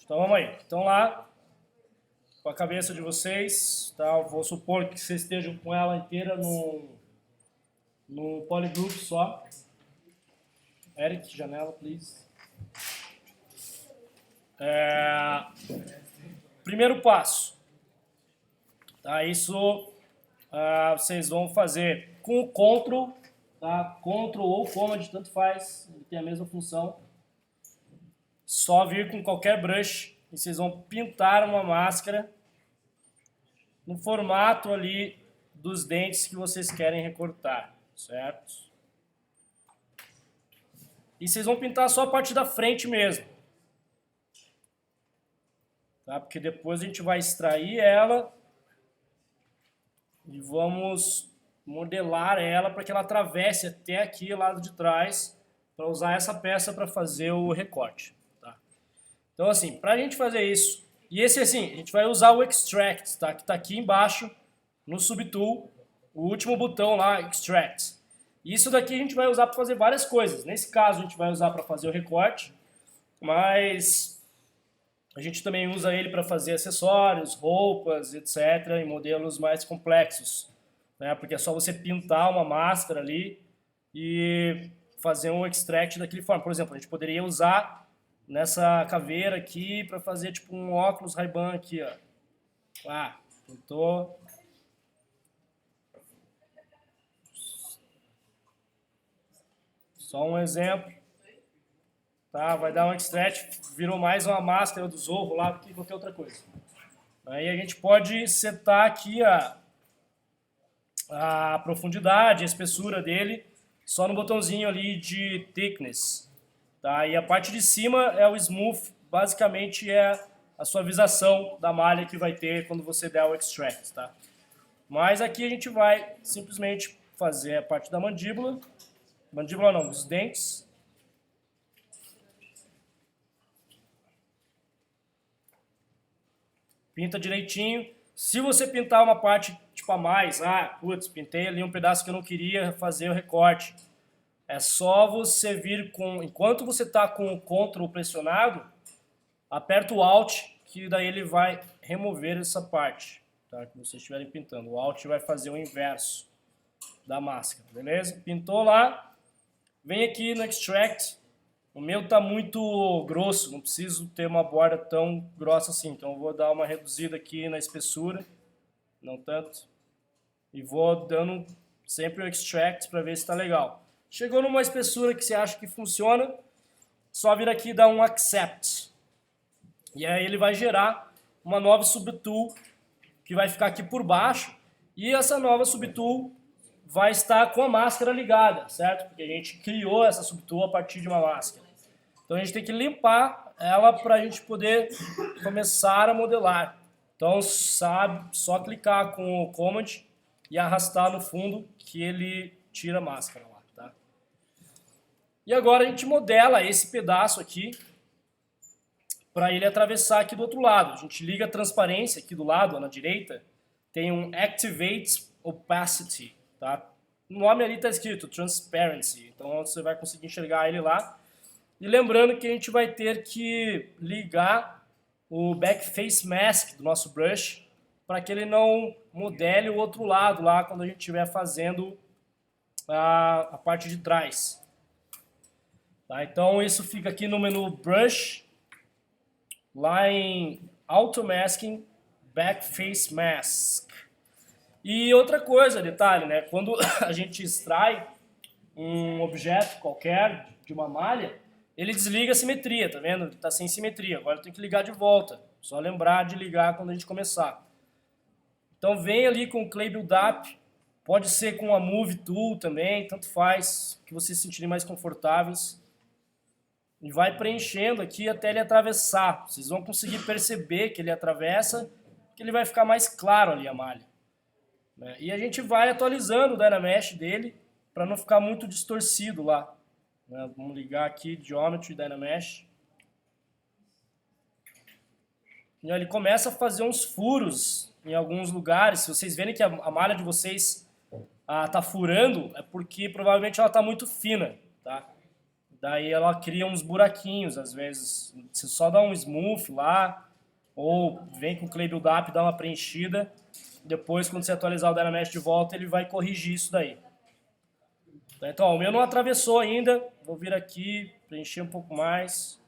Então vamos aí. Então lá, com a cabeça de vocês, tá? Eu vou supor que vocês estejam com ela inteira no polygroup só. Eric, janela, please. Primeiro passo. Tá? Isso vocês vão fazer com o Ctrl, tá? Ctrl ou Command, tanto faz, ele tem a mesma função. Só vir com qualquer brush e vocês vão pintar uma máscara no formato ali dos dentes que vocês querem recortar, certo? E vocês vão pintar só a parte da frente mesmo, tá? Porque depois a gente vai extrair ela e vamos modelar ela para que ela atravesse até aqui, lado de trás, para usar essa peça para fazer o recorte. Tá? Então assim, para a gente fazer isso, e esse assim, a gente vai usar o Extract, tá? Que está aqui embaixo, no Subtool, o último botão lá, Extract. Isso daqui a gente vai usar para fazer várias coisas. Nesse caso a gente vai usar para fazer o recorte, mas a gente também usa ele para fazer acessórios, roupas, etc. em modelos mais complexos. Né? Porque é só você pintar uma máscara ali e fazer um extract daquele forma. Por exemplo, a gente poderia usar nessa caveira aqui para fazer tipo um óculos Ray-Ban aqui, ó. Pintou. Só um exemplo. Tá, vai dar um extract, virou mais uma máscara do Zorro lá do que qualquer outra coisa. Aí a gente pode setar aqui a profundidade, a espessura dele, só no botãozinho ali de thickness. Tá? E a parte de cima é o smooth, basicamente é a suavização da malha que vai ter quando você der o extract. Tá? Mas aqui a gente vai simplesmente fazer a parte da mandíbula não, dos dentes. Pinta direitinho. Se você pintar uma parte tipo a mais, putz, pintei ali um pedaço que eu não queria fazer o recorte. É só você vir com, enquanto você está com o Ctrl pressionado, aperta o Alt, que daí ele vai remover essa parte, tá? Que vocês estiverem pintando. O Alt vai fazer o inverso da máscara, beleza? Pintou lá, vem aqui no Extract. O meu está muito grosso, não preciso ter uma borda tão grossa assim. Então eu vou dar uma reduzida aqui na espessura, não tanto. E vou dando sempre o Extract para ver se está legal. Chegou numa espessura que você acha que funciona, só vir aqui e dar um Accept. E aí ele vai gerar uma nova Subtool que vai ficar aqui por baixo. E essa nova Subtool vai estar com a máscara ligada, certo? Porque a gente criou essa Subtool a partir de uma máscara. Então a gente tem que limpar ela para a gente poder começar a modelar. Então só clicar com o Command e arrastar no fundo que ele tira a máscara lá, tá? E agora a gente modela esse pedaço aqui para ele atravessar aqui do outro lado. A gente liga a transparência aqui do lado, na direita, tem um Activate Opacity, tá? No nome ali está escrito Transparency, então você vai conseguir enxergar ele lá. E lembrando que a gente vai ter que ligar o Backface Mask do nosso brush para que ele não modele o outro lado lá quando a gente estiver fazendo a parte de trás. Tá? Então isso fica aqui no menu Brush, lá em Auto Masking, Backface Mask. E outra coisa, detalhe, né? Quando a gente extrai um objeto qualquer de uma malha, ele desliga a simetria, tá vendo? Ele tá sem simetria, agora eu tenho que ligar de volta. Só lembrar de ligar quando a gente começar. Então vem ali com o Clay Build-Up, pode ser com a Move Tool também, tanto faz, que vocês se sentirem mais confortáveis. E vai preenchendo aqui até ele atravessar. Vocês vão conseguir perceber que ele atravessa, que ele vai ficar mais claro ali a malha. E a gente vai atualizando o Dynamesh dele para não ficar muito distorcido lá. Vamos ligar aqui Geometry Dynamesh. E ele começa a fazer uns furos em alguns lugares. Se vocês verem que a malha de vocês está furando, é porque provavelmente ela está muito fina. Tá? daí ela cria uns buraquinhos, às vezes. Você só dá um smooth lá, ou vem com o Clay Build Up, dá uma preenchida. Depois, quando você atualizar o Dynamesh de volta, ele vai corrigir isso daí. Então, ó, o meu não atravessou ainda. Vou vir aqui, preencher um pouco mais.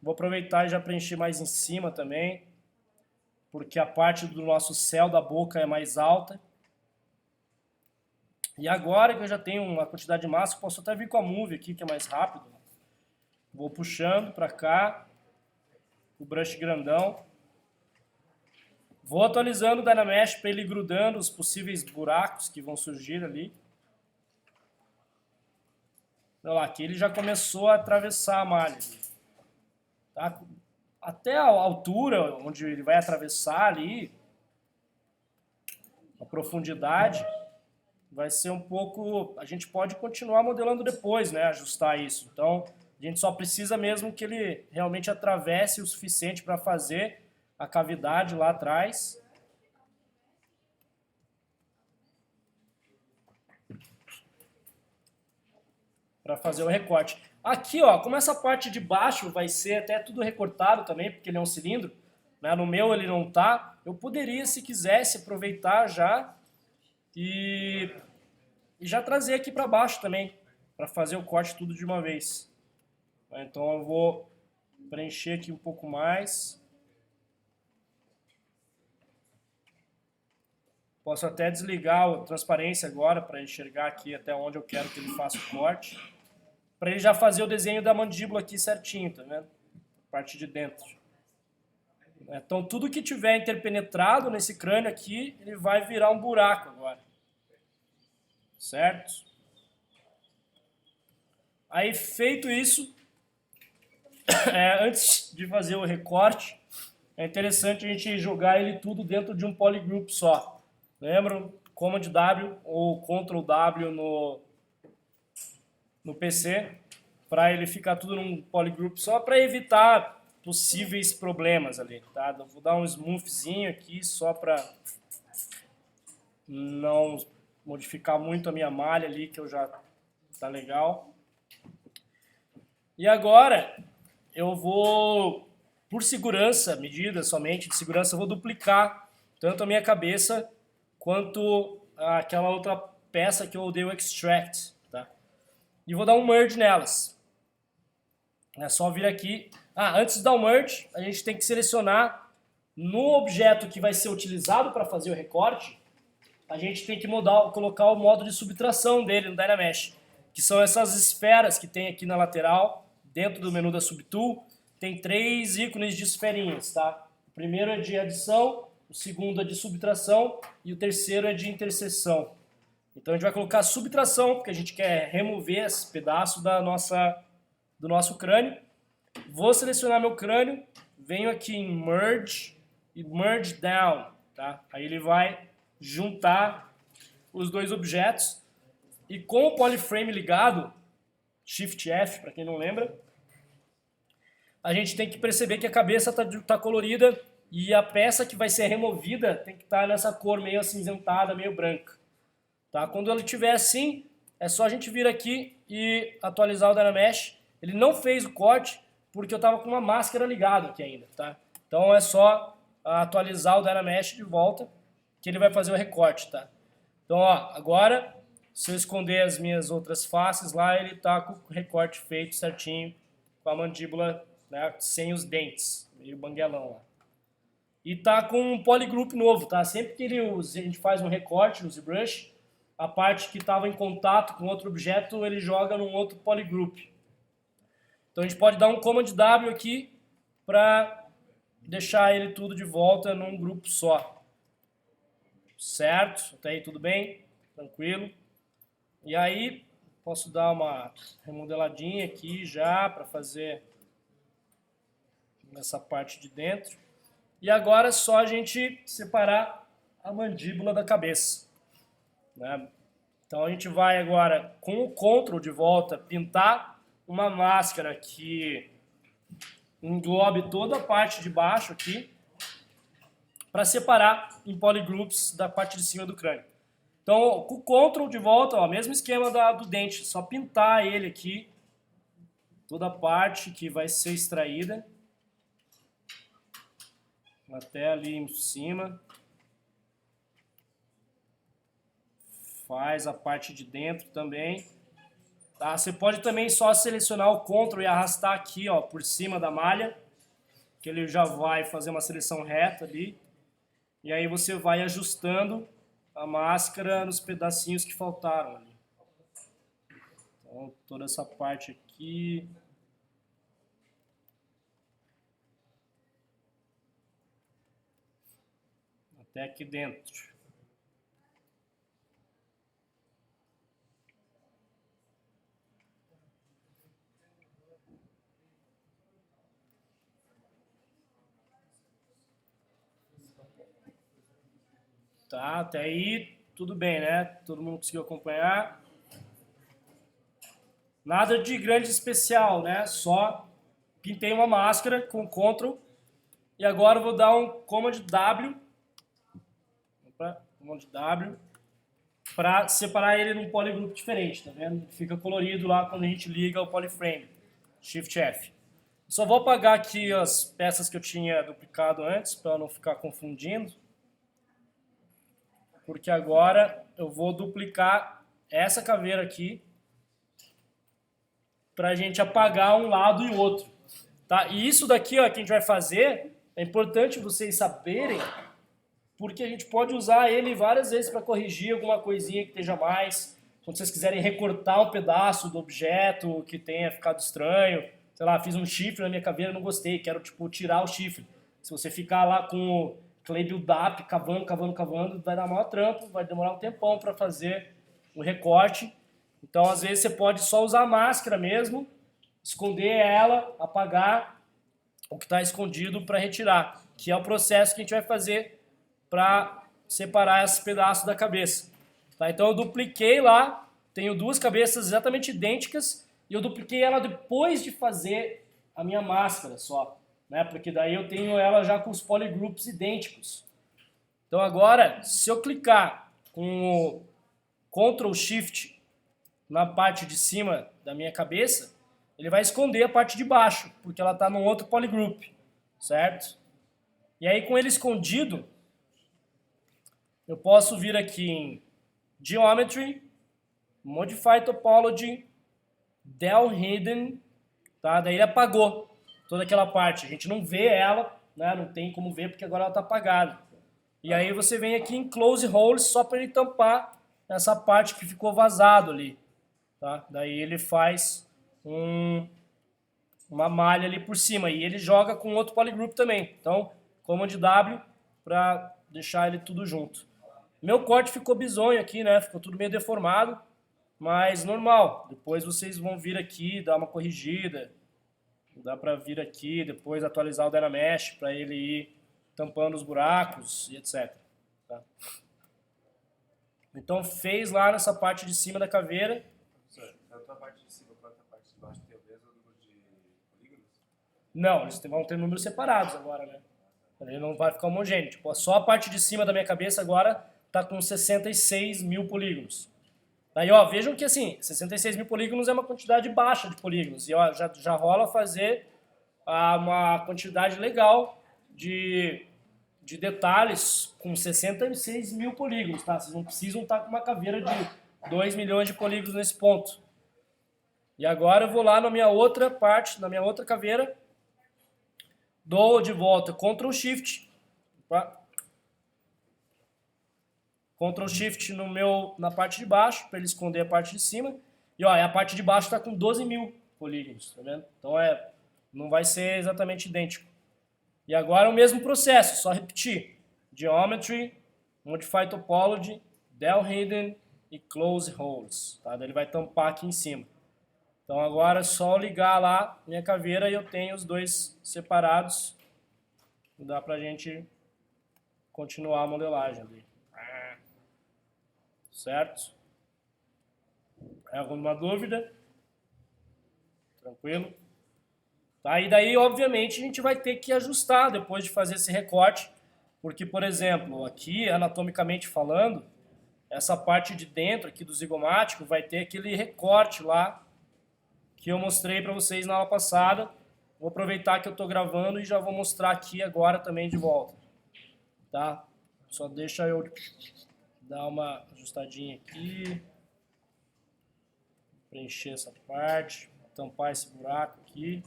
Vou aproveitar e já preencher mais em cima também, porque a parte do nosso céu da boca é mais alta. E agora que eu já tenho uma quantidade de massa, posso até vir com a Move aqui, que é mais rápido. Vou puxando para cá, o brush grandão. Vou atualizando o Dynamesh para ele ir grudando os possíveis buracos que vão surgir ali. Olha lá, aqui ele já começou a atravessar a malha. Tá? Até a altura onde ele vai atravessar ali, a profundidade, vai ser um pouco... A gente pode continuar modelando depois, né? Ajustar isso. Então, a gente só precisa mesmo que ele realmente atravesse o suficiente para fazer a cavidade lá atrás. Para fazer o recorte. Aqui, ó, como essa parte de baixo vai ser até tudo recortado também, porque ele é um cilindro, né? No meu ele não tá, eu poderia, se quisesse, aproveitar já e já trazer aqui para baixo também, para fazer o corte tudo de uma vez. Então eu vou preencher aqui um pouco mais. Posso até desligar a transparência agora para enxergar aqui até onde eu quero que ele faça o corte. Para ele já fazer o desenho da mandíbula aqui certinho, tá vendo? Parte de dentro. Então tudo que tiver interpenetrado nesse crânio aqui, ele vai virar um buraco agora. Certo? Aí feito isso, antes de fazer o recorte, é interessante a gente jogar ele tudo dentro de um polygroup só. Lembram? Command W ou Ctrl W no PC, para ele ficar tudo num polygroup só, para evitar possíveis problemas ali, tá? Eu vou dar um smoothzinho aqui só para não modificar muito a minha malha ali, que eu já tá legal. E agora eu vou, por segurança, medida somente de segurança, eu vou duplicar tanto a minha cabeça quanto aquela outra peça que eu dei o extract, tá? E vou dar um merge nelas. É só vir aqui. Antes de dar o merge, a gente tem que selecionar no objeto que vai ser utilizado para fazer o recorte, a gente tem que colocar o modo de subtração dele no Dynamesh, que são essas esferas que tem aqui na lateral, dentro do menu da Subtool, tem 3 ícones de esferinhas, tá? O primeiro é de adição, o segundo é de subtração e o terceiro é de interseção. Então a gente vai colocar subtração, porque a gente quer remover esse pedaço do nosso crânio. Vou selecionar meu crânio, venho aqui em Merge e Merge Down, tá? Aí ele vai juntar os dois objetos e com o polyframe ligado, Shift F, para quem não lembra, a gente tem que perceber que a cabeça tá colorida e a peça que vai ser removida tem que estar nessa cor meio acinzentada, meio branca. Tá? Quando ele estiver assim, é só a gente vir aqui e atualizar o Dynamesh. Ele não fez o corte porque eu estava com uma máscara ligada aqui ainda. Tá? Então é só atualizar o Dynamesh de volta que ele vai fazer o recorte. Tá? Então ó, agora, se eu esconder as minhas outras faces lá, ele está com o recorte feito certinho, com a mandíbula, né, sem os dentes, meio banguelão lá. E tá com um polygroup novo, tá? Sempre que a gente faz um recorte no ZBrush, a parte que estava em contato com outro objeto, ele joga num outro polygroup. Então a gente pode dar um Command W aqui para deixar ele tudo de volta num grupo só. Certo? Até aí tudo bem? Tranquilo? E aí, posso dar uma remodeladinha aqui já para fazer essa parte de dentro. E agora é só a gente separar a mandíbula da cabeça. Né? Então a gente vai agora, com o Ctrl de volta, pintar uma máscara que englobe toda a parte de baixo aqui, para separar em polygroups da parte de cima do crânio. Então, com o Ctrl de volta, ó, mesmo esquema do dente, só pintar ele aqui toda a parte que vai ser extraída até ali em cima. Faz a parte de dentro também. Tá? Você pode também só selecionar o Ctrl e arrastar aqui, ó, por cima da malha, que ele já vai fazer uma seleção reta ali. E aí você vai ajustando a máscara nos pedacinhos que faltaram ali. Então, toda essa parte aqui. Até aqui dentro. Tá, até aí tudo bem, né? Todo mundo conseguiu acompanhar. Nada de grande especial, né? Só pintei uma máscara com Ctrl. E agora eu vou dar um Command W. Opa, Command W. Para separar ele num polygroup diferente, tá vendo? Fica colorido lá quando a gente liga o polyframe. Shift F. Só vou apagar aqui as peças que eu tinha duplicado antes, para não ficar confundindo. Porque agora eu vou duplicar essa caveira aqui para a gente apagar um lado e o outro. Tá? E isso daqui, ó, que a gente vai fazer, é importante vocês saberem, porque a gente pode usar ele várias vezes para corrigir alguma coisinha que esteja mais. Quando vocês quiserem recortar um pedaço do objeto que tenha ficado estranho, sei lá, fiz um chifre na minha caveira, não gostei, quero tipo tirar o chifre. Se você ficar lá com o clay build-up, cavando, vai dar maior trampo, vai demorar um tempão para fazer o recorte. Então, às vezes, você pode só usar a máscara mesmo, esconder ela, apagar o que está escondido para retirar, que é o processo que a gente vai fazer para separar esses pedaços da cabeça. Tá? Então, eu dupliquei lá, tenho duas cabeças exatamente idênticas, e eu dupliquei ela depois de fazer a minha máscara só. Né? Porque daí eu tenho ela já com os polygroups idênticos. Então agora, se eu clicar com o Ctrl Shift na parte de cima da minha cabeça, ele vai esconder a parte de baixo, porque ela está num outro polygroup, certo? E aí com ele escondido, eu posso vir aqui em Geometry, Modify Topology, Del Hidden, tá? Daí ele apagou toda aquela parte, a gente não vê ela, né? Não tem como ver porque agora ela está apagada. E aí você vem aqui em Close Holes só para ele tampar essa parte que ficou vazado ali. Tá? Daí ele faz uma malha ali por cima e ele joga com outro polygroup também. Então, Command W para deixar ele tudo junto. Meu corte ficou bizonho aqui, né? Ficou tudo meio deformado, mas normal. Depois vocês vão vir aqui, dar uma corrigida. Dá para vir aqui, depois atualizar o Dynamesh para ele ir tampando os buracos e etc. Tá? Então fez lá nessa parte de cima da caveira. Tanto a parte de cima quanto a parte de baixo tem o mesmo número de polígonos? Não, eles vão ter números separados agora, né? Ele não vai ficar homogêneo. Tipo, só a parte de cima da minha cabeça agora está com 66 mil polígonos. Aí, ó, vejam que assim, 66 mil polígonos é uma quantidade baixa de polígonos. E ó, já rola fazer uma quantidade legal de detalhes com 66 mil polígonos, tá? Vocês não precisam estar com uma caveira de 2 milhões de polígonos nesse ponto. E agora eu vou lá na minha outra parte, na minha outra caveira, dou de volta Ctrl Shift, opa, Ctrl Shift na parte de baixo, para ele esconder a parte de cima. E ó, a parte de baixo está com 12 mil polígonos, tá vendo? Então não vai ser exatamente idêntico. E agora é o mesmo processo, só repetir. Geometry, Modify Topology, Del Hidden e Close Holes. Tá? Daí ele vai tampar aqui em cima. Então agora é só ligar lá minha caveira e eu tenho os dois separados. E dá pra gente continuar a modelagem ali. Certo? Alguma dúvida? Tranquilo? Tá? E daí, obviamente, a gente vai ter que ajustar depois de fazer esse recorte. Porque, por exemplo, aqui, anatomicamente falando, essa parte de dentro aqui do zigomático vai ter aquele recorte lá que eu mostrei para vocês na aula passada. Vou aproveitar que eu estou gravando e já vou mostrar aqui agora também de volta. Tá? Só deixa eu dar uma ajustadinha aqui. Preencher essa parte. Tampar esse buraco aqui.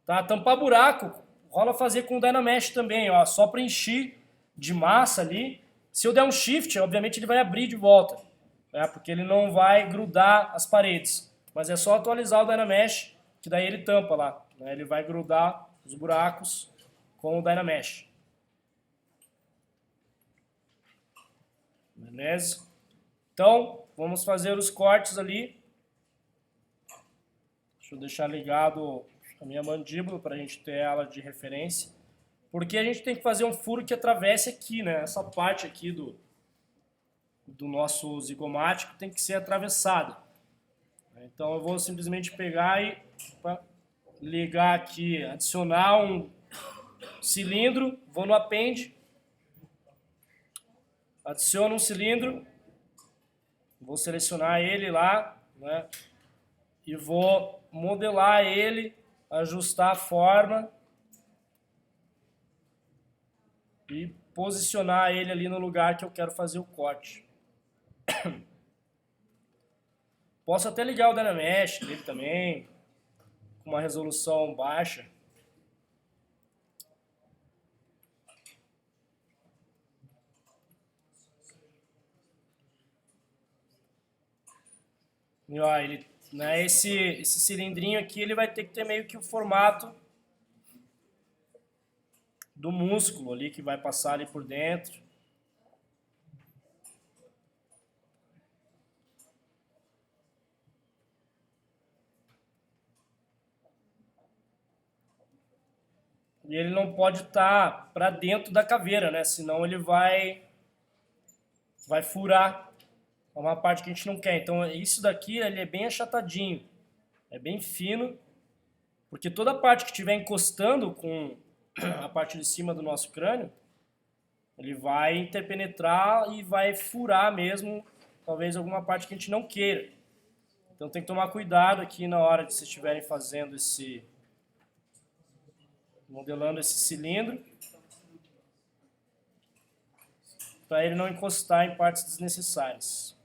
Tá? Tampar buraco rola fazer com o Dynamesh também. Ó. Só preencher de massa ali. Se eu der um shift, obviamente ele vai abrir de volta. Né? Porque ele não vai grudar as paredes. Mas é só atualizar o Dynamesh, que daí ele tampa lá. Né? Ele vai grudar os buracos com o Dynamesh. Beleza? Então, vamos fazer os cortes ali. Deixa eu deixar ligado a minha mandíbula para a gente ter ela de referência. Porque a gente tem que fazer um furo que atravesse aqui, né? Essa parte aqui do nosso zigomático tem que ser atravessada. Então eu vou simplesmente pegar e ligar aqui, adicionar um cilindro, vou no append, adiciono um cilindro, vou selecionar ele lá, né? E vou modelar ele, ajustar a forma e posicionar ele ali no lugar que eu quero fazer o corte. Posso até ligar o Dynamesh dele também, com uma resolução baixa. E ó, ele, né, esse cilindrinho aqui ele vai ter que ter meio que o formato do músculo ali que vai passar ali por dentro. E ele não pode estar para dentro da caveira, né? Senão ele vai furar. É uma parte que a gente não quer. Então isso daqui ele é bem achatadinho. É bem fino. Porque toda a parte que estiver encostando com a parte de cima do nosso crânio, ele vai interpenetrar e vai furar mesmo, talvez alguma parte que a gente não queira. Então tem que tomar cuidado aqui na hora de vocês estiverem fazendo modelando esse cilindro, para ele não encostar em partes desnecessárias.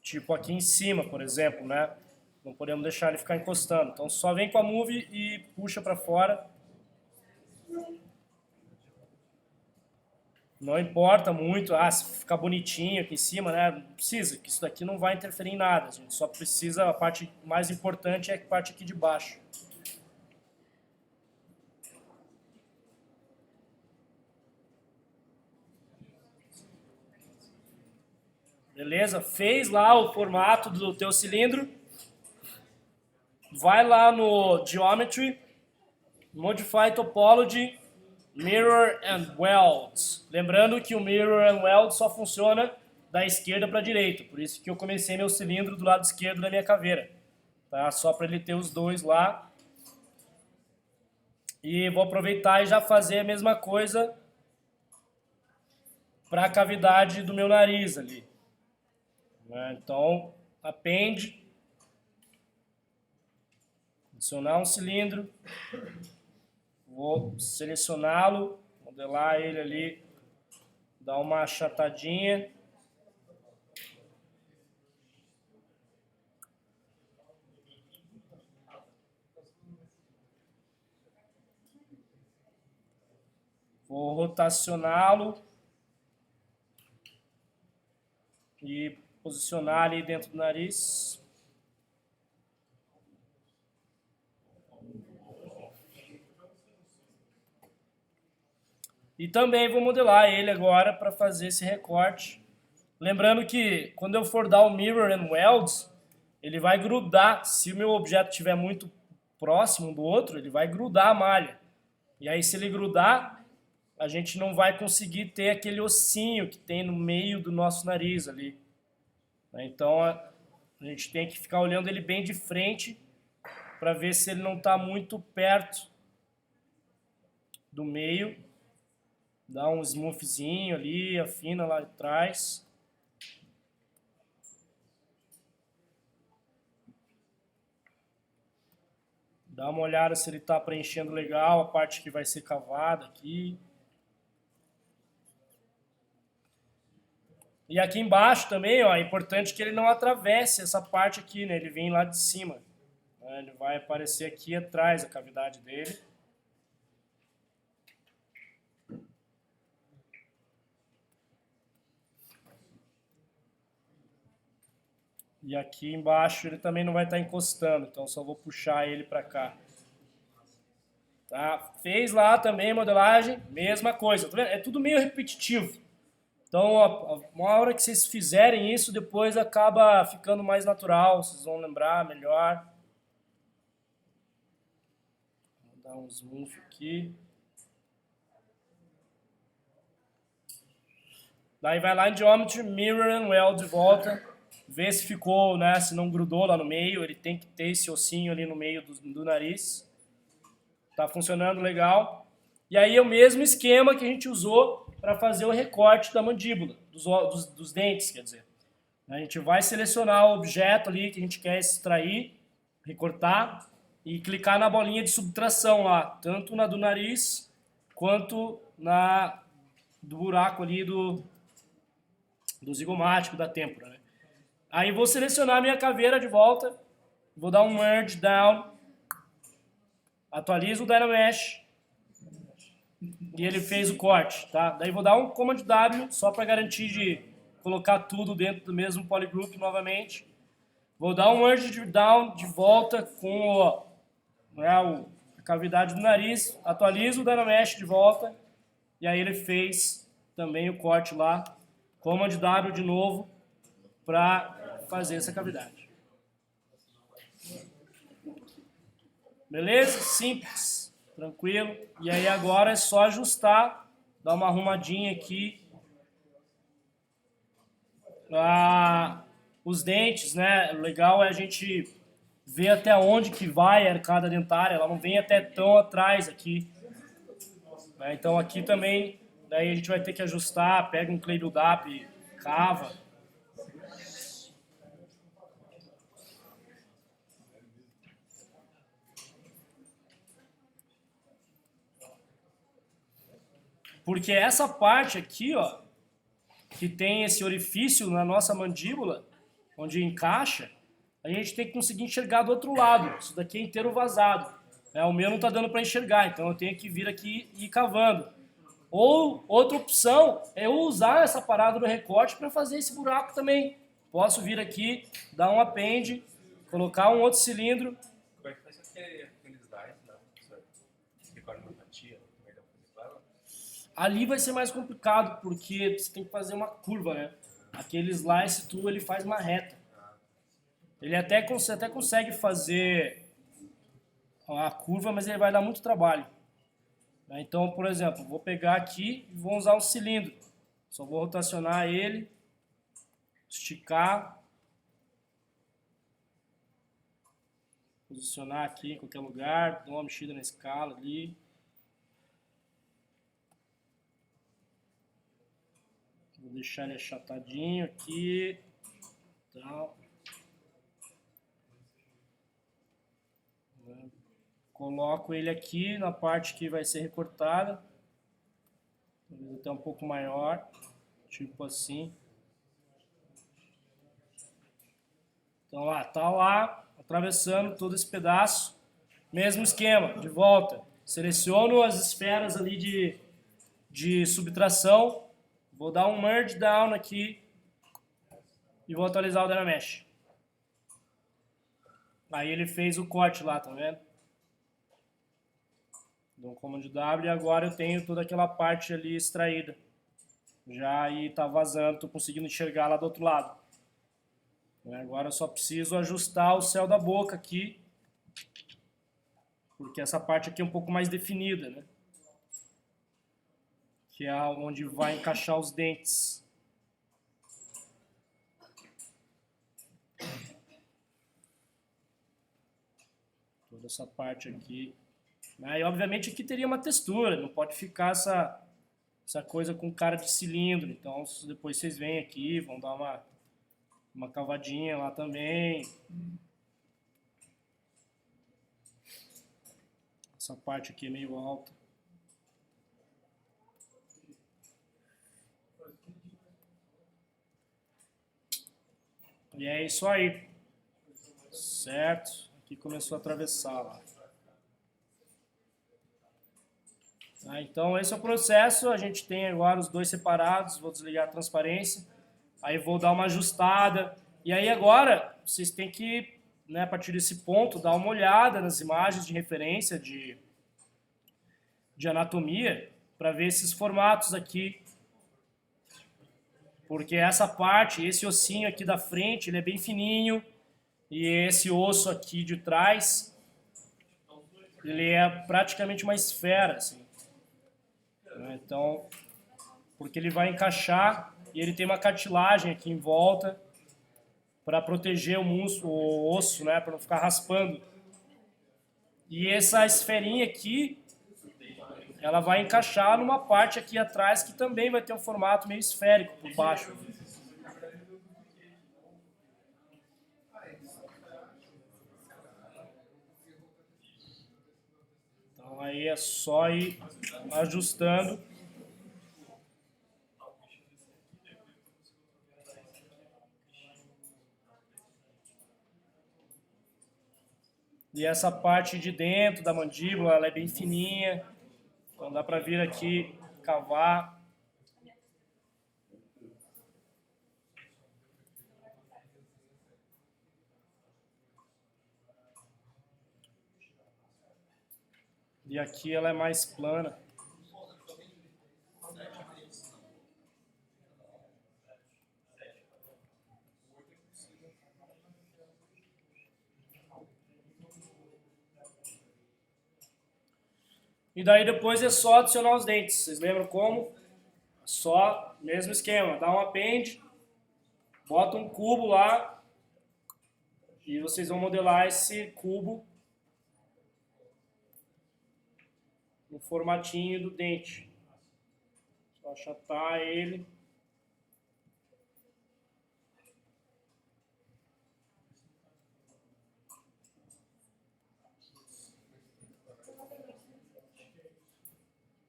Tipo aqui em cima, por exemplo, né? Não podemos deixar ele ficar encostando. Então só vem com a move e puxa para fora. Não importa muito, se ficar bonitinho aqui em cima, né? Não precisa, que isso daqui não vai interferir em nada. A gente só precisa, a parte mais importante é a parte aqui de baixo. Beleza? Fez lá o formato do teu cilindro. Vai lá no Geometry, Modify Topology, Mirror and Weld. Lembrando que o Mirror and Weld só funciona da esquerda para a direita. Por isso que eu comecei meu cilindro do lado esquerdo da minha caveira. Tá? Só para ele ter os dois lá. E vou aproveitar e já fazer a mesma coisa para a cavidade do meu nariz ali. Então, append, adicionar um cilindro, vou selecioná-lo, modelar ele ali, dar uma achatadinha. Vou rotacioná-lo e posicionar ali dentro do nariz. E também vou modelar ele agora para fazer esse recorte. Lembrando que quando eu for dar o Mirror and Weld, ele vai grudar. Se o meu objeto estiver muito próximo do outro, ele vai grudar a malha. E aí se ele grudar, a gente não vai conseguir ter aquele ossinho que tem no meio do nosso nariz ali. Então a gente tem que ficar olhando ele bem de frente para ver se ele não está muito perto do meio. Dá um smoothzinho ali, afina lá atrás. Dá uma olhada se ele está preenchendo legal a parte que vai ser cavada aqui. E aqui embaixo também, ó, é importante que ele não atravesse essa parte aqui, né? Ele vem lá de cima. Né? Ele vai aparecer aqui atrás da cavidade dele. E aqui embaixo ele também não vai estar encostando, então só vou puxar ele para cá. Tá? Fez lá também a modelagem, mesma coisa. Tá vendo? É tudo meio repetitivo. Então, uma hora que vocês fizerem isso, depois acaba ficando mais natural, vocês vão lembrar melhor. Vou dar um smooth aqui. Daí vai lá em Geometry, Mirror and Weld de volta. Vê se ficou, né, se não grudou lá no meio. Ele tem que ter esse ossinho ali no meio do nariz. Tá funcionando legal. E aí é o mesmo esquema que a gente usou para fazer o recorte da mandíbula, dos dentes, quer dizer. A gente vai selecionar o objeto ali que a gente quer extrair, recortar e clicar na bolinha de subtração lá, tanto na do nariz quanto na do buraco ali do zigomático da têmpora, né? Aí vou selecionar a minha caveira de volta, vou dar um merge down, atualizo o Dynamesh e ele fez o corte, tá? Daí vou dar um Command W só para garantir de colocar tudo dentro do mesmo polygroup novamente. Vou dar um merge down de volta com a cavidade do nariz, atualizo o Dynamesh de volta e aí ele fez também o corte lá. Command W de novo para fazer essa cavidade. Beleza? Simples, tranquilo. E aí agora é só ajustar, dar uma arrumadinha aqui. Os dentes, né? O legal é a gente ver até onde que vai a arcada dentária. Ela não vem até tão atrás aqui. Então aqui também, daí a gente vai ter que ajustar, pega um clay build-up e cava. Porque essa parte aqui, ó, que tem esse orifício na nossa mandíbula, onde encaixa, a gente tem que conseguir enxergar do outro lado. Isso daqui é inteiro vazado. O meu não está dando para enxergar, então eu tenho que vir aqui e ir cavando. Ou outra opção é eu usar essa parada do recorte para fazer esse buraco também. Posso vir aqui, dar um append, colocar um outro cilindro. Como é que faz aqueles slides, né? Você recorta uma fatia, como é que dá pra fazer com ela? Ali vai ser mais complicado, porque você tem que fazer uma curva, né? Aquele slice tool, ele faz uma reta. Ele até consegue fazer a curva, mas ele vai dar muito trabalho. Então, por exemplo, vou pegar aqui e vou usar um cilindro. Só vou rotacionar ele, esticar, posicionar aqui em qualquer lugar, dar uma mexida na escala ali. Vou deixar ele achatadinho aqui. Tal. Coloco ele aqui na parte que vai ser recortada. Talvez até um pouco maior. Tipo assim. Então lá, tá lá, atravessando todo esse pedaço. Mesmo esquema, de volta. Seleciono as esferas ali de subtração. Vou dar um merge down aqui. E vou atualizar o Dynamesh. Aí ele fez o corte lá, tá vendo? Dou um Command W e agora eu tenho toda aquela parte ali extraída. Já aí tá vazando, tô conseguindo enxergar lá do outro lado. Agora eu só preciso ajustar o céu da boca aqui. Porque essa parte aqui é um pouco mais definida, né? Que é onde vai encaixar os dentes. Toda essa parte aqui. E obviamente aqui teria uma textura, não pode ficar essa coisa com cara de cilindro. Então depois vocês vêm aqui, vão dar uma cavadinha lá também. Essa parte aqui é meio alta. E é isso aí. Certo? Aqui começou a atravessar lá. Tá, então esse é o processo. A gente tem agora os dois separados. Vou desligar a transparência. Aí vou dar uma ajustada. E aí agora vocês têm que, né, a partir desse ponto, dar uma olhada nas imagens de referência de anatomia para ver esses formatos aqui. Porque essa parte, esse ossinho aqui da frente, ele é bem fininho. E esse osso aqui de trás, ele é praticamente uma esfera, assim. Então, porque ele vai encaixar e ele tem uma cartilagem aqui em volta para proteger o músculo, o osso, né, para não ficar raspando. E essa esferinha aqui, ela vai encaixar numa parte aqui atrás que também vai ter um formato meio esférico por baixo. Então aí é só ir ajustando. E essa parte de dentro da mandíbula, ela é bem fininha. Então dá para vir aqui, cavar. E aqui ela é mais plana. E daí depois é só adicionar os dentes. Vocês lembram como? Só, mesmo esquema. Dá um append, bota um cubo lá e vocês vão modelar esse cubo no formatinho do dente. Só achatar ele.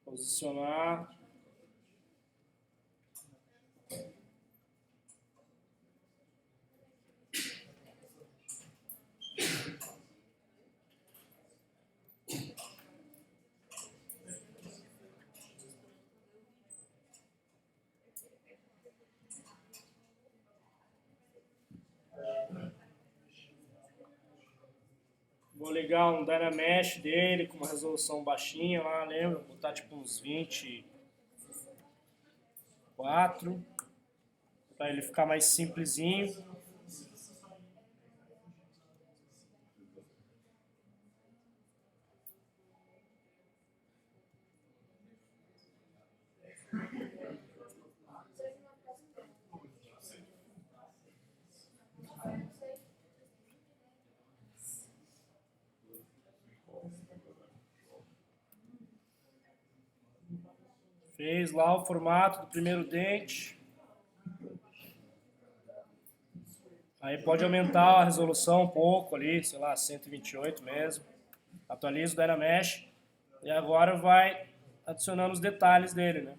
Posicionar. Vou ligar um Dynamesh dele com uma resolução baixinha lá, lembra? Vou botar tipo uns 24 para ele ficar mais simplesinho. Fez lá o formato do primeiro dente. Aí pode aumentar a resolução um pouco ali, sei lá, 128 mesmo. Atualiza o Dynamesh. E agora vai adicionando os detalhes dele, né?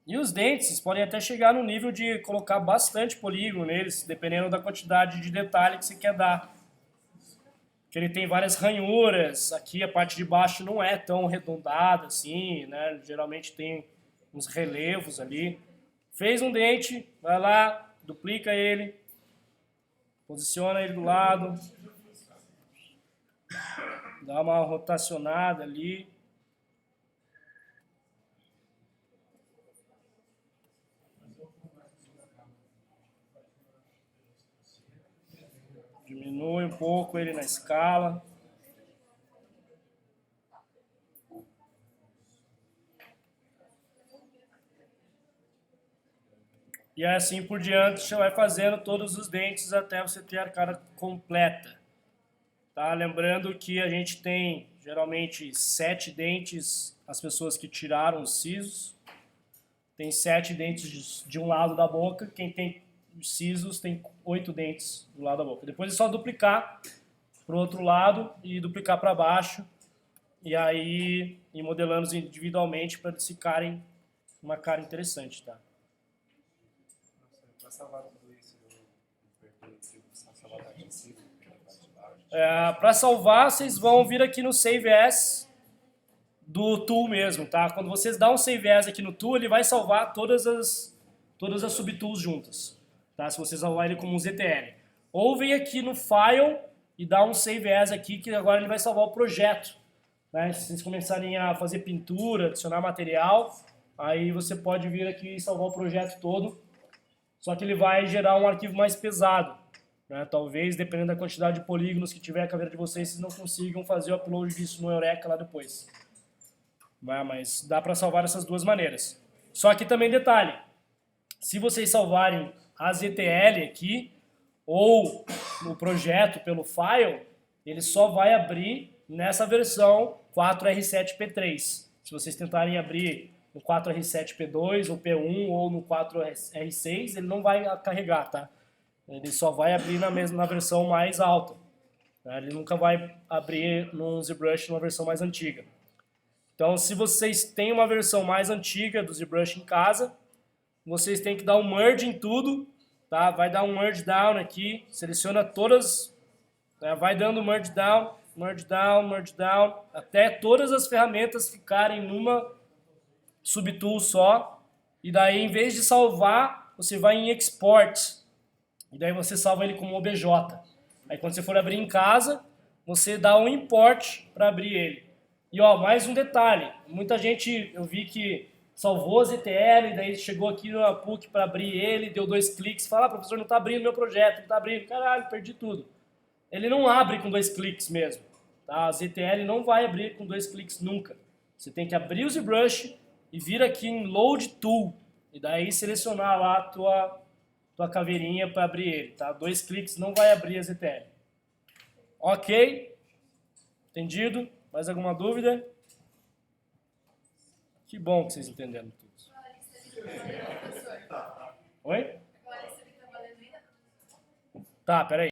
E os dentes, vocês podem até chegar no nível de colocar bastante polígono neles, dependendo da quantidade de detalhe que você quer dar. Que ele tem várias ranhuras, aqui a parte de baixo não é tão arredondada assim, né? Geralmente tem uns relevos ali. Fez um dente, vai lá, duplica ele, posiciona ele do lado, dá uma rotacionada ali. Diminui um pouco ele na escala. E assim por diante, você vai fazendo todos os dentes até você ter a cara completa. Tá? Lembrando que a gente tem geralmente 7 dentes, as pessoas que tiraram os sisos. Tem 7 dentes de um lado da boca. Quem tem os sisos têm 8 dentes do lado da boca. Depois é só duplicar para o outro lado e duplicar para baixo. E aí ir modelando individualmente para eles ficarem uma cara interessante, tá? Para salvar tudo isso, salvar a parte de cima, a parte de baixo. Para salvar, vocês vão vir aqui no Save As do tool mesmo, tá? Quando vocês dão um Save As aqui no tool, ele vai salvar todas as subtools juntas, tá? Se você salvar ele como um ZTL. Ou vem aqui no File e dá um Save As aqui, que agora ele vai salvar o projeto, né? Se vocês começarem a fazer pintura, adicionar material, aí você pode vir aqui e salvar o projeto todo, só que ele vai gerar um arquivo mais pesado, né? Talvez, dependendo da quantidade de polígonos que tiver a caveira de vocês, vocês não consigam fazer o upload disso no Eureka lá depois. Mas dá para salvar dessas duas maneiras. Só que também detalhe, se vocês salvarem a ZTL aqui, ou no projeto pelo file, ele só vai abrir nessa versão 4R7P3. Se vocês tentarem abrir no 4R7P2 ou P1 ou no 4R6, ele não vai carregar, tá? Ele só vai abrir na versão mais alta, tá? Ele nunca vai abrir no ZBrush numa versão mais antiga. Então, se vocês têm uma versão mais antiga do ZBrush em casa, vocês têm que dar um merge em tudo, tá? Vai dar um merge down aqui, seleciona todas, né? Vai dando merge down, merge down, merge down, até todas as ferramentas ficarem numa subtool só. E daí, em vez de salvar, você vai em Export. E daí você salva ele como OBJ. Aí quando você for abrir em casa, você dá um import para abrir ele. E ó, mais um detalhe, muita gente, eu vi que salvou a ZTL, daí chegou aqui na PUC para abrir ele, deu 2 cliques, fala, professor, não está abrindo meu projeto, não está abrindo, caralho, perdi tudo. Ele não abre com 2 cliques mesmo, tá? A ZTL não vai abrir com 2 cliques nunca. Você tem que abrir o ZBrush e vir aqui em Load Tool, e daí selecionar lá a tua caveirinha para abrir ele, tá? 2 cliques não vai abrir a ZTL. Ok? Entendido? Mais alguma dúvida? Que bom que vocês entenderam tudo. Oi? Tá, peraí.